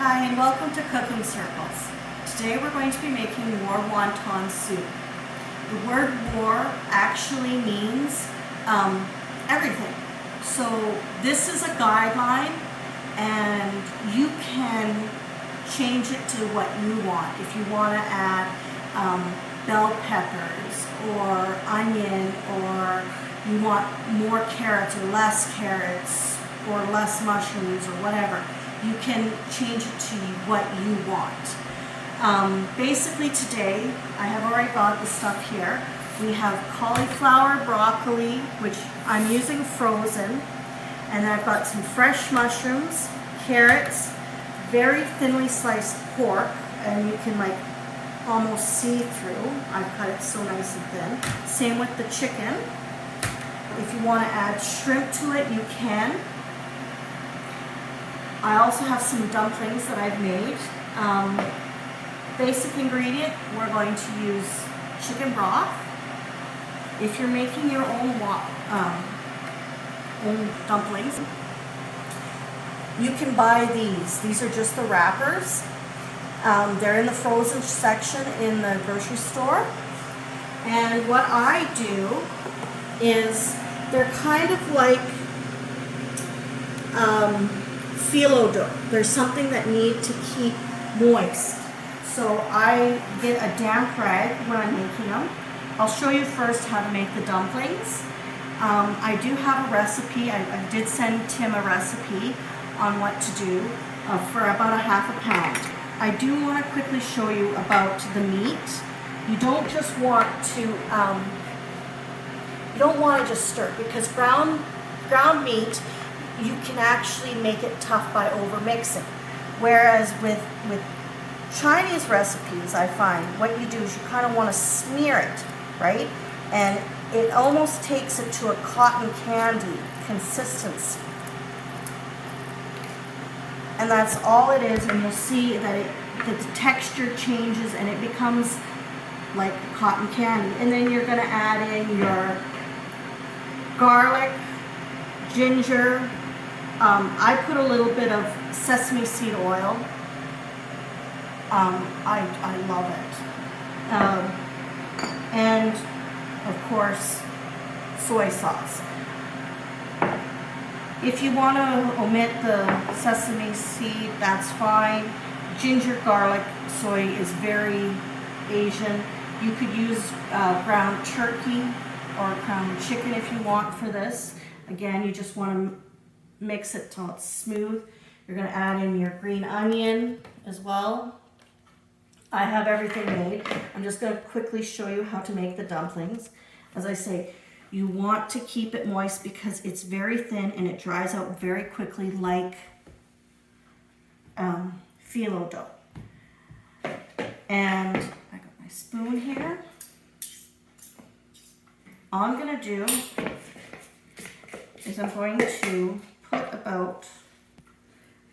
Hi and welcome to Cooking Circles. Today we're going to be making Wor-Wonton soup. The word war actually means everything. So this is a guideline and you can change it to what you want. If you want to add bell peppers or onion, or you want more carrots or less carrots or less mushrooms or whatever, you can change it to what you want. Basically today, I have already got the stuff here. We have cauliflower, broccoli, which I'm using frozen, and I've got some fresh mushrooms, carrots, very thinly sliced pork, and you can like almost see through. I've cut it so nice and thin. Same with the chicken. If you want to add shrimp to it, you can. I also have some dumplings that I've made. Basic ingredient, we're going to use chicken broth. If you're making your own dumplings, you can buy these. These are just the wrappers. They're in the frozen section in the grocery store. And what I do is they're kind of like phyllo dough. There's something that need to keep moist. So I get a damp rag when I'm making them. I'll show you first how to make the dumplings. I do have a recipe. I did send Tim a recipe on what to do for about a half a pound. I do want to quickly show you about the meat. You don't just want to just stir it, because ground meat, you can actually make it tough by over mixing. Whereas with Chinese recipes, I find what you do is you kind of want to smear it, right? And it almost takes it to a cotton candy consistency. And that's all it is, and you'll see that the texture changes and it becomes like cotton candy. And then you're going to add in your garlic, ginger. I put a little bit of sesame seed oil. I love it. And of course, soy sauce. If you want to omit the sesame seed, that's fine. Ginger, garlic, soy is very Asian. You could use ground turkey or ground chicken if you want for this. Again, you just want to mix it till it's smooth. You're going to add in your green onion as well. I have everything made. I'm just going to quickly show you how to make the dumplings. As I say, you want to keep it moist because it's very thin and it dries out very quickly, like phyllo dough. And I got my spoon here. All I'm going to do is I'm going to put about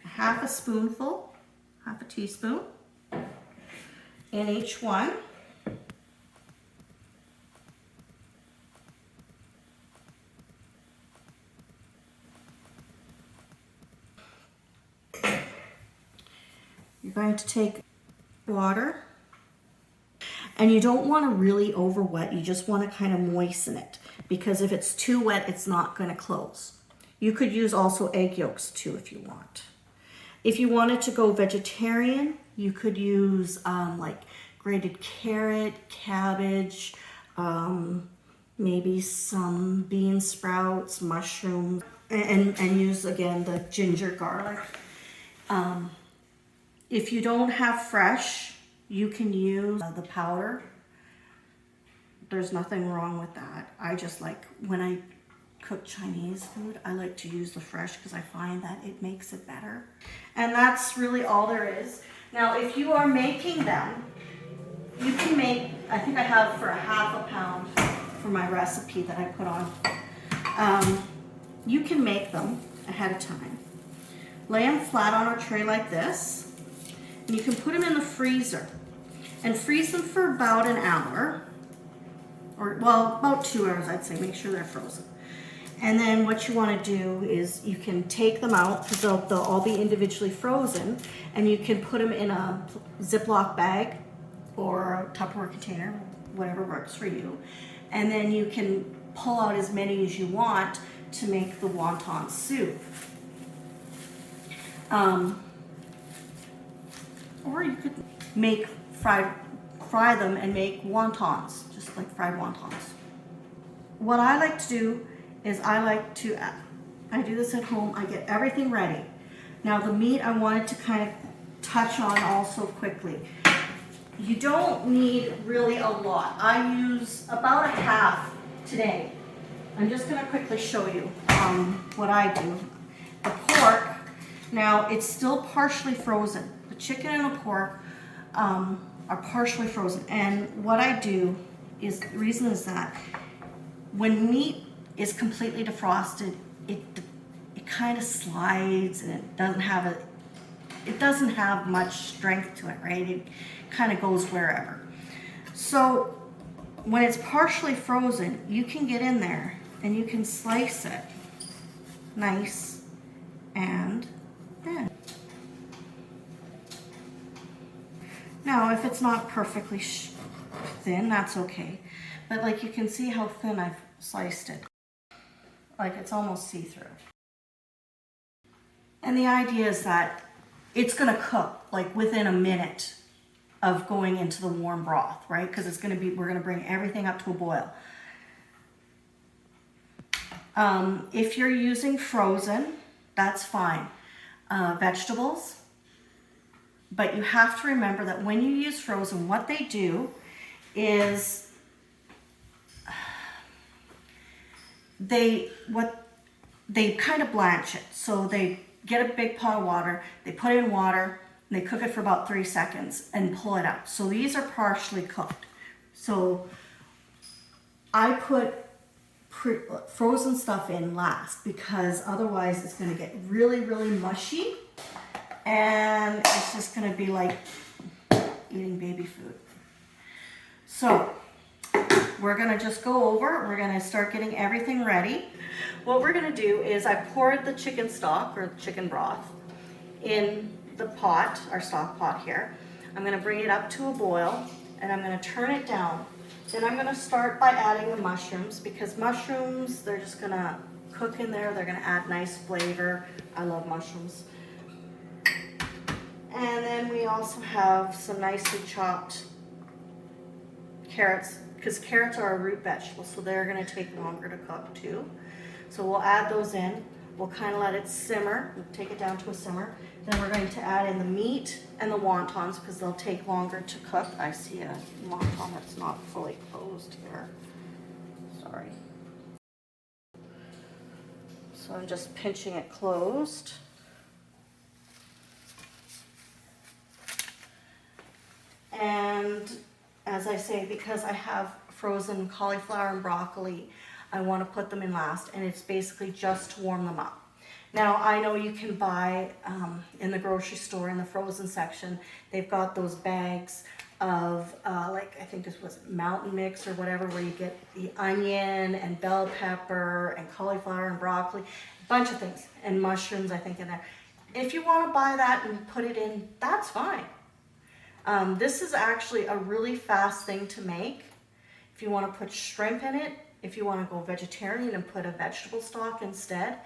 half a spoonful, half a teaspoon in each one. You're going to take water, and you don't want to really over wet, you just want to kind of moisten it, because if it's too wet, it's not going to close. You could use also egg yolks too if you want. If you wanted to go vegetarian, you could use like grated carrot, cabbage, maybe some bean sprouts, mushrooms, and use again the ginger, garlic. If you don't have fresh, you can use the powder. There's nothing wrong with that. I just like, when I cook Chinese food, I like to use the fresh because I find that it makes it better. And that's really all there is. Now, if you are making them, you can make, I think I have for a half a pound for my recipe that I put on. You can make them ahead of time. Lay them flat on a tray like this. And you can put them in the freezer and freeze them for about an hour, or well, about 2 hours, I'd say. Make sure they're frozen. And then what you want to do is you can take them out because they'll all be individually frozen, and you can put them in a Ziploc bag or a Tupperware container, whatever works for you. And then you can pull out as many as you want to make the wonton soup. Or you could make fry them and make wontons, just like fried wontons. What I like to do is I do this at home. I get everything ready. Now the meat I wanted to kind of touch on also quickly. You don't need really a lot. I use about a half today. I'm just going to quickly show you what I do. The pork, now it's still partially frozen. The chicken and the pork are partially frozen. And what I do is, the reason is that when meat is completely defrosted, it kind of slides, and it doesn't have much strength to it, right? It kind of goes wherever. So when it's partially frozen, you can get in there and you can slice it nice and thin. Now, if it's not perfectly thin, that's okay. But like, you can see how thin I've sliced it. Like, it's almost see-through. And the idea is that it's gonna cook like within a minute of going into the warm broth, right? Because we're gonna bring everything up to a boil. If you're using frozen, that's fine. Vegetables, but you have to remember that when you use frozen, what they do is they kind of blanch it. So they get a big pot of water, they put it in water, and they cook it for about 3 seconds and pull it out. So these are partially cooked. So I put frozen stuff in last because otherwise it's going to get really, really mushy, and it's just going to be like eating baby food. So we're going to just go over, we're going to start getting everything ready. What we're going to do is I poured the chicken stock or chicken broth in the pot, our stock pot here. I'm going to bring it up to a boil, and I'm going to turn it down. Then I'm going to start by adding the mushrooms, because mushrooms, they're just going to cook in there. They're going to add nice flavor. I love mushrooms. And then we also have some nicely chopped carrots, because carrots are a root vegetable, so they're going to take longer to cook too. So we'll add those in. We'll kind of let it simmer. We'll take it down to a simmer. Then we're going to add in the meat and the wontons because they'll take longer to cook. I see a wonton that's not fully closed here. Sorry. So I'm just pinching it closed. And as I say, because I have frozen cauliflower and broccoli, I want to put them in last, and it's basically just to warm them up. Now, I know you can buy in the grocery store, in the frozen section, they've got those bags of like, I think this was mountain mix or whatever, where you get the onion and bell pepper and cauliflower and broccoli, a bunch of things, and mushrooms, I think, in there. If you want to buy that and put it in, that's fine. This is actually a really fast thing to make. If you want to put shrimp in it, if you want to go vegetarian and put a vegetable stock instead,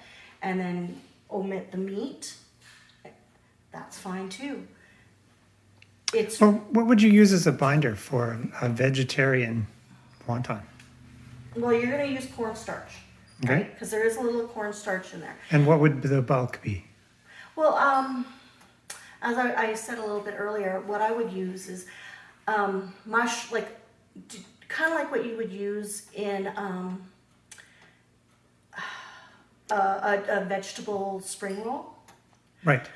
and then omit the meat, that's fine too. Well, what would you use as a binder for a vegetarian wonton? Well, you're going to use cornstarch, Okay. right? Because there is a little cornstarch in there. And what would the bulk be? Well, as I said a little bit earlier, what I would use is kind of like what you would use in a vegetable spring roll. Right.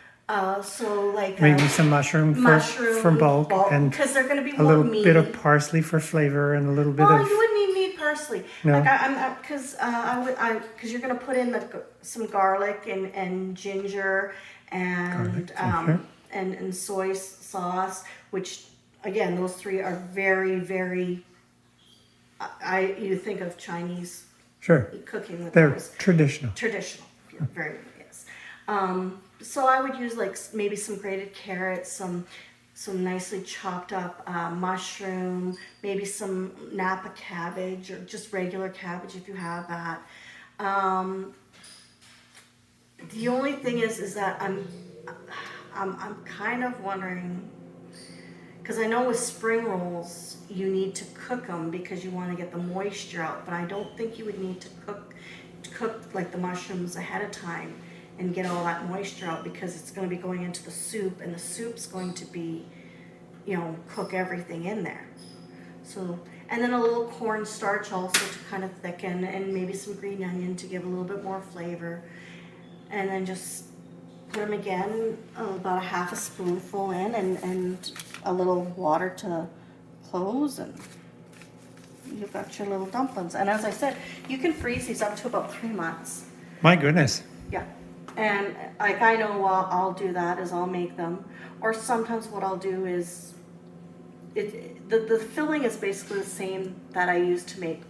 So like Maybe some mushroom for bulk, and because they're going to be a more little meaty. bit of parsley for flavor, and a little bit Well, of. you wouldn't need parsley. No. Like because you're going to put in some garlic and ginger and and soy sauce, which again, those three are very, very. You think of Chinese Sure. cooking with They're those. traditional. Traditional, yeah, very yes. So I would use like maybe some grated carrots, some nicely chopped up mushroom, maybe some Napa cabbage or just regular cabbage if you have that. The only thing is that I'm kind of wondering, because I know with spring rolls you need to cook them because you want to get the moisture out, but I don't think you would need to cook like the mushrooms ahead of time and get all that moisture out, because it's going to be going into the soup, and the soup's going to be, cook everything in there. So, and then a little cornstarch also to kind of thicken, and maybe some green onion to give a little bit more flavor. And then just put them again, about a half a spoonful in, and a little water to close, and you've got your little dumplings. And as I said, you can freeze these up to about 3 months. My goodness. Yeah. And like I know I'll do that is I'll make them. Or sometimes what I'll do is, the filling is basically the same that I use to make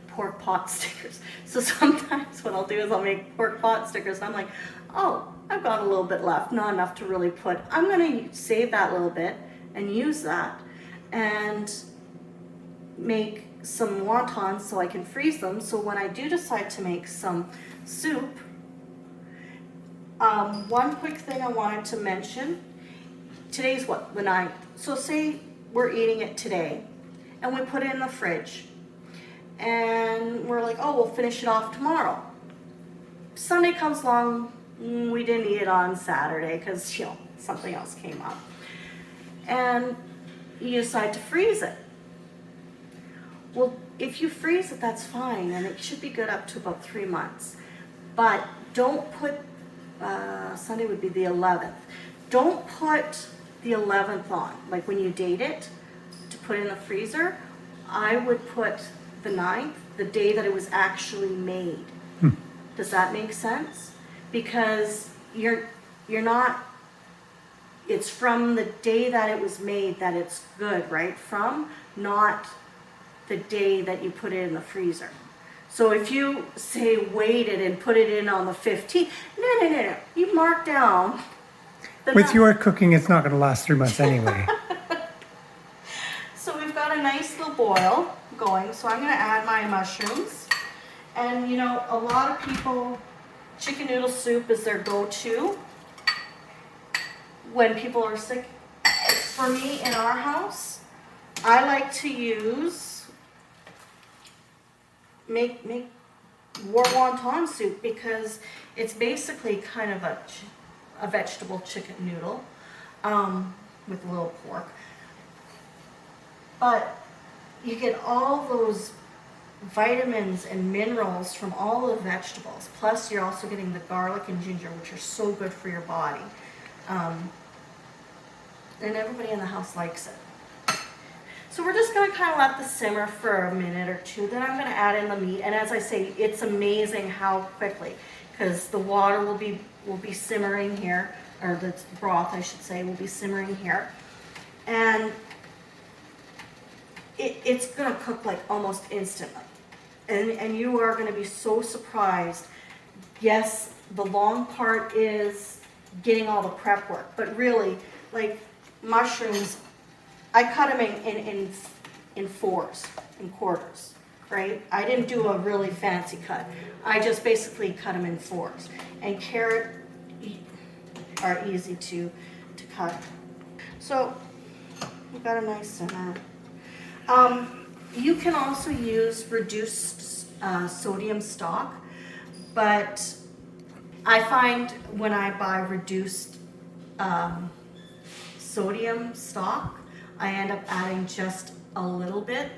pork pot stickers. So sometimes what I'll do is I'll make pork pot stickers, and I'm like, oh, I've got a little bit left, not enough to really put. I'm going to save that little bit and use that and make some wontons so I can freeze them. So when I do decide to make some soup, one quick thing I wanted to mention, today's what, the 9th. So say we're eating it today and we put it in the fridge and we're like, oh, we'll finish it off tomorrow. Sunday comes along, we didn't eat it on Saturday because, something else came up. And you decide to freeze it. Well, if you freeze it, that's fine, and it should be good up to about 3 months. But don't put, Sunday would be the 11th. Don't put the 11th on, like when you date it, to put in the freezer. I would put the 9th, the day that it was actually made. Does that make sense? Because you're not, it's from the day that it was made that it's good, right? From, not the day that you put it in the freezer. So if you say waited and put it in on the 15th, no. You mark down. With your cooking, it's not going to last 3 months anyway. So we've got a nice little boil going. So I'm going to add my mushrooms. And a lot of people, chicken noodle soup is their go-to when people are sick. For me, in our house, I like to use, make Wor-Wonton soup, because it's basically kind of a vegetable chicken noodle with a little pork. But you get all those vitamins and minerals from all the vegetables. Plus, you're also getting the garlic and ginger, which are so good for your body. And everybody in the house likes it. So we're just going to kind of let this simmer for a minute or two. Then I'm going to add in the meat. And as I say, it's amazing how quickly, because the water will be simmering here, or the broth, I should say, will be simmering here. And it's going to cook like almost instantly. And you are going to be so surprised. Yes, the long part is getting all the prep work, but really, like mushrooms, I cut them in fours, in quarters, right? I didn't do a really fancy cut. I just basically cut them in fours. And carrot are easy to cut. So we've got a nice simmer. You can also use reduced sodium stock, but I find when I buy reduced sodium stock, I end up adding just a little bit,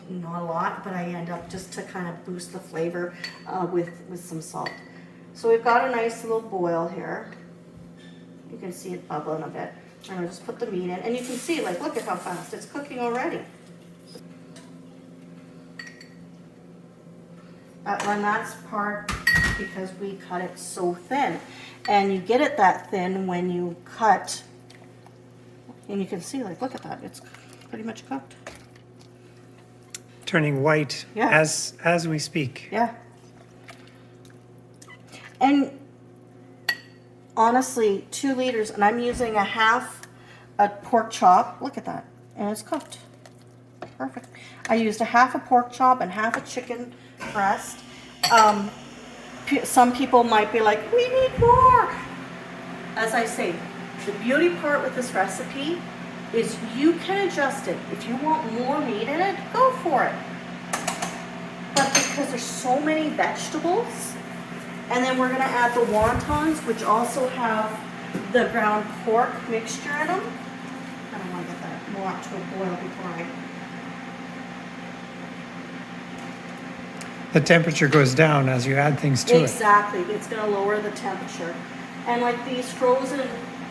not a lot, but I end up just to kind of boost the flavor with some salt. So we've got a nice little boil here. You can see it bubbling a bit. And I'll just put the meat in, and you can see, like, look at how fast it's cooking already. And that's part because we cut it so thin. And you get it that thin when you cut, and you can see, like, look at that, it's pretty much cooked. turning white Yeah. as we speak. Yeah. And honestly, 2 liters, and I'm using a pork chop. Look at that. And it's cooked. Perfect. I used a half a pork chop and half a chicken breast. Some people might be like, we need more. As I say, the beauty part with this recipe is you can adjust it. If you want more meat in it, go for it. But because there's so many vegetables, and then we're gonna add the wontons, which also have the ground pork mixture in them. I don't want to get that more up to a boil before I... The temperature goes down as you add things to it. Exactly, it's gonna lower the temperature. And like these frozen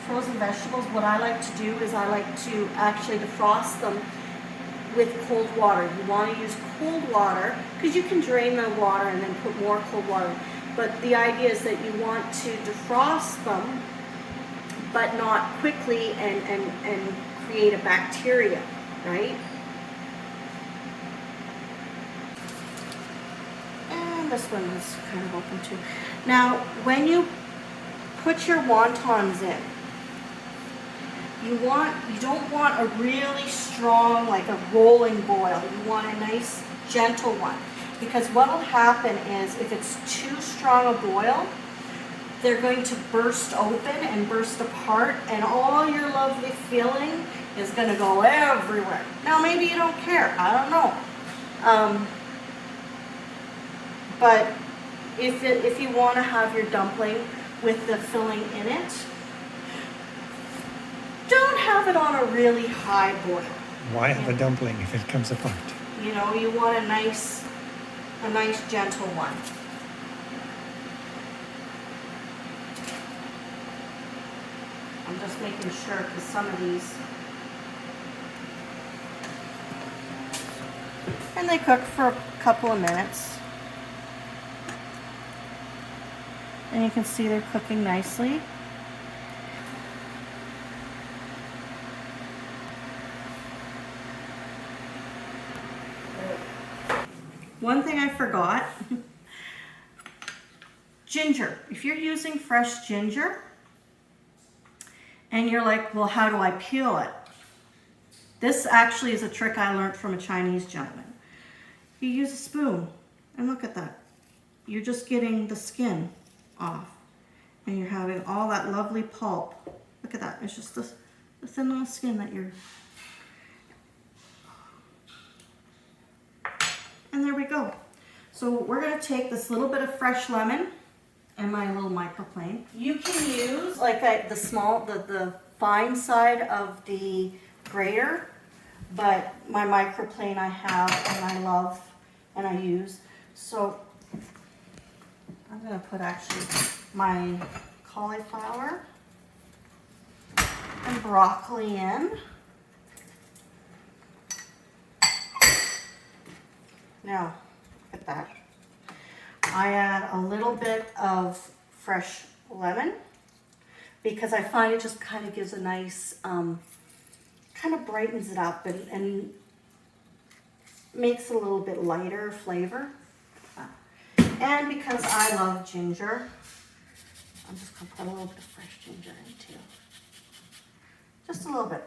vegetables, what I like to do is I like to actually defrost them with cold water. You want to use cold water because you can drain the water and then put more cold water. But the idea is that you want to defrost them, but not quickly and create a bacteria, right? And this one is kind of open too. Now, when you put your wontons in, you don't want a really strong, like a rolling boil. You want a nice, gentle one. Because what will happen is if it's too strong a boil, they're going to burst open and burst apart, and all your lovely filling is going to go everywhere. Now, maybe you don't care. I don't know. But if you want to have your dumpling with the filling in it, don't have it on a really high boil. Why have a dumpling if it comes apart? You know, you want a nice gentle one. I'm just making sure because some of these, and they cook for a couple of minutes. And you can see they're cooking nicely. One thing I forgot, ginger. If you're using fresh ginger and you're like, well, how do I peel it? This actually is a trick I learned from a Chinese gentleman. You use a spoon and look at that. You're just getting the skin off and you're having all that lovely pulp. Look at that. It's just the thin little skin that you're... And there we go. So we're going to take this little bit of fresh lemon and my little microplane. You can use like the fine side of the grater, but my microplane I have and I love and I use. So I'm going to put actually my cauliflower and broccoli in. Now, look at that. I add a little bit of fresh lemon because I find it just kind of gives a nice, kind of brightens it up and makes it a little bit lighter flavor. And because I love ginger, I'm just going to put a little bit of fresh ginger in too. Just a little bit.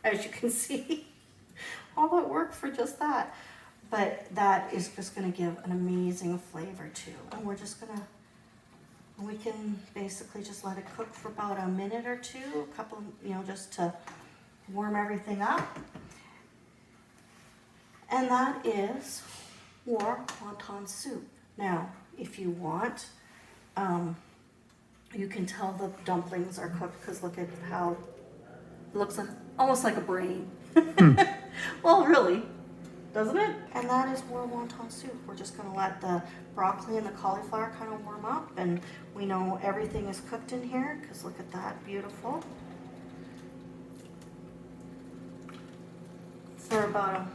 As you can see. All that work for just that. But that is just going to give an amazing flavor too. And we're just going to, we can basically just let it cook for about a minute or two, a couple, just to warm everything up. And that is Wor-Wonton soup. Now, if you want, you can tell the dumplings are cooked because look at how it looks almost like a brain. Well, really, doesn't it? And that is Wor-Wonton soup. We're just going to let the broccoli and the cauliflower kind of warm up, and we know everything is cooked in here because look at that, beautiful. For about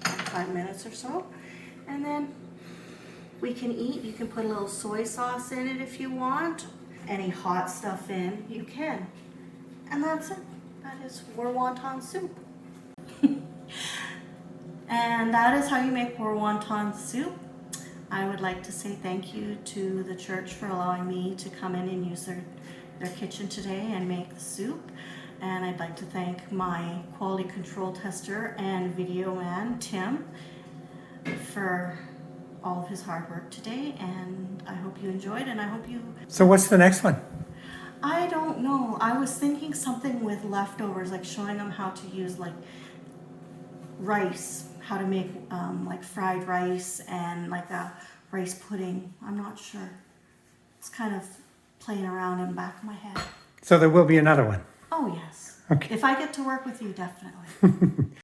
5 minutes or so, and then we can eat. You can put a little soy sauce in it if you want. Any hot stuff in, you can. And that's it. That is Wor-Wonton soup. And that is how you make Wor-Wonton soup. I would like to say thank you to the church for allowing me to come in and use their kitchen today and make the soup. And I'd like to thank my quality control tester and video man, Tim, for all of his hard work today. And I hope you enjoyed, and I hope you... So what's the next one? I don't know. I was thinking something with leftovers, like showing them how to use like rice, how to make like fried rice and like a rice pudding. I'm not sure. It's kind of playing around in the back of my head. So there will be another one. Oh yes. Okay. If I get to work with you, definitely.